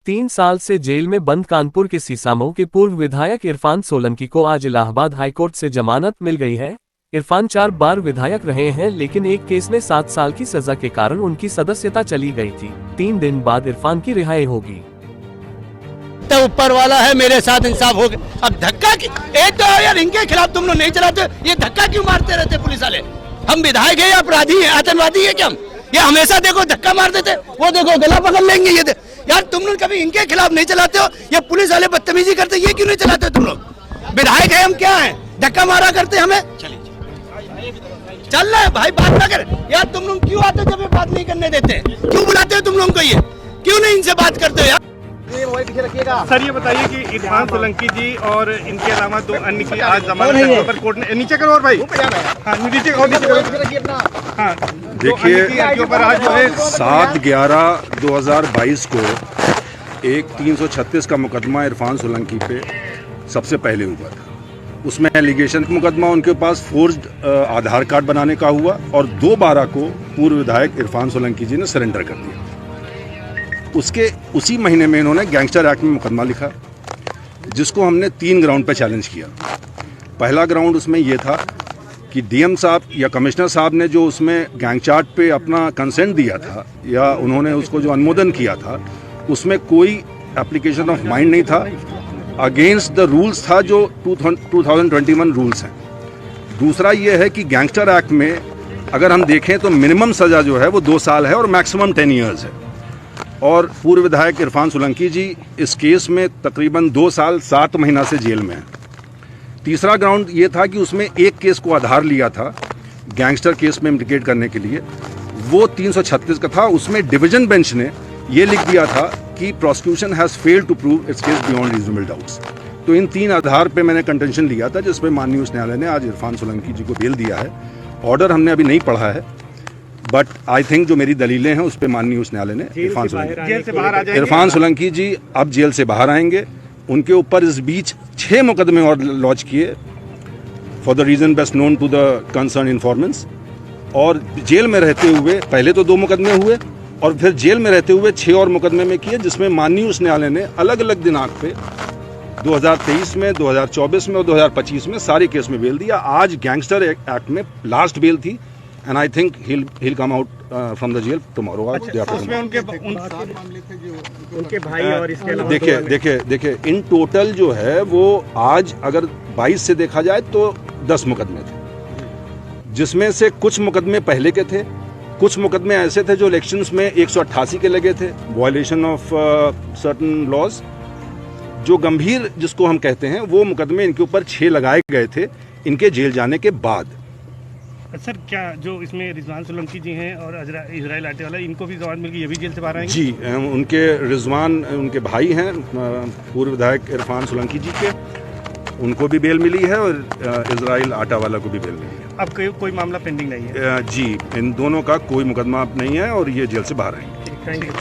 3 साल से जेल में बंद कानपुर के सीसामऊ के पूर्व विधायक इरफान सोलंकी को आज इलाहाबाद हाईकोर्ट से जमानत मिल गई है। इरफान 4 बार विधायक रहे हैं, लेकिन एक केस में 7 साल की सजा के कारण उनकी सदस्यता चली गई थी। 3 दिन बाद इरफान की रिहाई होगी। तो ऊपर वाला है, मेरे साथ इंसाफ हो गया। अब धक्का तो यार इनके खिलाफ तुम लोग नहीं चलाते, ये धक्का क्यों मारते रहते पुलिस वाले? हम विधायक है या अपराधी है, आतंकवादी है क्या हम? ये हमेशा देखो धक्का मार देते, वो देखो गला पकड़ लेंगे। ये यार तुम लोग कभी इनके खिलाफ नहीं चलाते हो, ये पुलिस वाले बदतमीजी करते, ये क्यों नहीं चलाते हो तुम लोग? विधायक है हम, क्या है धक्का मारा करते हमें? चल रहा है भाई, बात ना कर यार। तुम लोग क्यों आते जब ये बात नहीं करने देते? क्यों बुलाते हो तुम लोगों को? ये क्यों नहीं इनसे बात करते हो यार? सर ये बताइए कि इरफान सोलंकी जी और इनके अलावा 2 अन्य की आज जमानत पर कोर्ट ने नीचे करो और भाई नीचे करो। हाँ देखिए, आज जो है 7/11/2022 को एक 336 का मुकदमा इरफान सोलंकी पे सबसे पहले हुआ था। उसमें एलिगेशन मुकदमा उनके पास फोर्ज्ड आधार कार्ड बनाने का हुआ और 2/12 को पूर्व विधायक इरफान सोलंकी जी ने सरेंडर कर दिया। उसके उसी महीने में इन्होंने गैंगस्टर एक्ट में मुकदमा लिखा, जिसको हमने 3 ग्राउंड पे चैलेंज किया। पहला ग्राउंड उसमें यह था कि डीएम साहब या कमिश्नर साहब ने जो उसमें गैंग चार्ट पे अपना कंसेंट दिया था या उन्होंने उसको जो अनुमोदन किया था, उसमें कोई एप्लीकेशन ऑफ माइंड नहीं था, अगेंस्ट द रूल्स था जो 2021 रूल्स हैं। दूसरा यह है कि गैंगस्टर एक्ट में अगर हम देखें तो मिनिमम सज़ा जो है वो 2 साल है और मैक्सिमम 10 ईयर्स है। और पूर्व विधायक इरफान सोलंकी जी इस केस में तकरीबन 2 साल 7 महीना से जेल में हैं। तीसरा ग्राउंड ये था कि उसमें एक केस को आधार लिया था गैंगस्टर केस में इम्प्लिकेट करने के लिए, वो 336 का था। उसमें डिवीजन बेंच ने ये लिख दिया था कि prosecution has failed to prove its case beyond reasonable doubts. तो इन 3 आधार पे मैंने कंटेंशन लिया था, जिसमें माननीय उच्च न्यायालय ने आज इरफान सोलंकी जी को बेल दिया है। ऑर्डर हमने अभी नहीं पढ़ा है, बट आई थिंक जो मेरी दलीलें हैं उस पर माननीय उच्च न्यायालय ने इरफान सोलंकी जी अब जेल से बाहर आएंगे। उनके ऊपर इस बीच 6 मुकदमे और लॉन्च किए for the reason best known to the concern informants. और जेल में रहते हुए पहले तो 2 मुकदमे हुए और फिर जेल में रहते हुए 6 और मुकदमे में किए, जिसमें माननीय उच्च न्यायालय ने अलग अलग दिनांक पे 2023 में, 2024 में और 2025 में सारे केस में बेल दिया। आज गैंगस्टर एक्ट में लास्ट बेल थी and I think he'll come out from the jail tomorrow. उसमें उनके भाई और इसके अलावा देखिए इन टोटल जो है वो आज अगर 22 से देखा जाए तो 10 मुकदमे थे, जिसमें से कुछ मुकदमे पहले के थे, कुछ मुकदमे ऐसे थे जो इलेक्शंस में 188 के लगे थे, वायलेशन ऑफ सर्टन लॉज, जो गंभीर जिसको हम कहते हैं, वो मुकदमे इनके ऊपर 6 लगाए गए थे इनके जेल जाने के बाद। सर क्या जो इसमें रिजवान सोलंकी जी हैं और इजराइल आटेवाला, इनको भी जमानत मिल गई, ये भी जेल से बाहर आएंगे? जी, उनके रिजवान उनके भाई हैं पूर्व विधायक इरफान सोलंकी जी के, उनको भी बेल मिली है और इजराइल आटावाला को भी बेल मिली है। अब कोई मामला पेंडिंग नहीं है? जी, इन दोनों का कोई मुकदमा नहीं है और ये जेल से बाहर आएंगे। Thank you.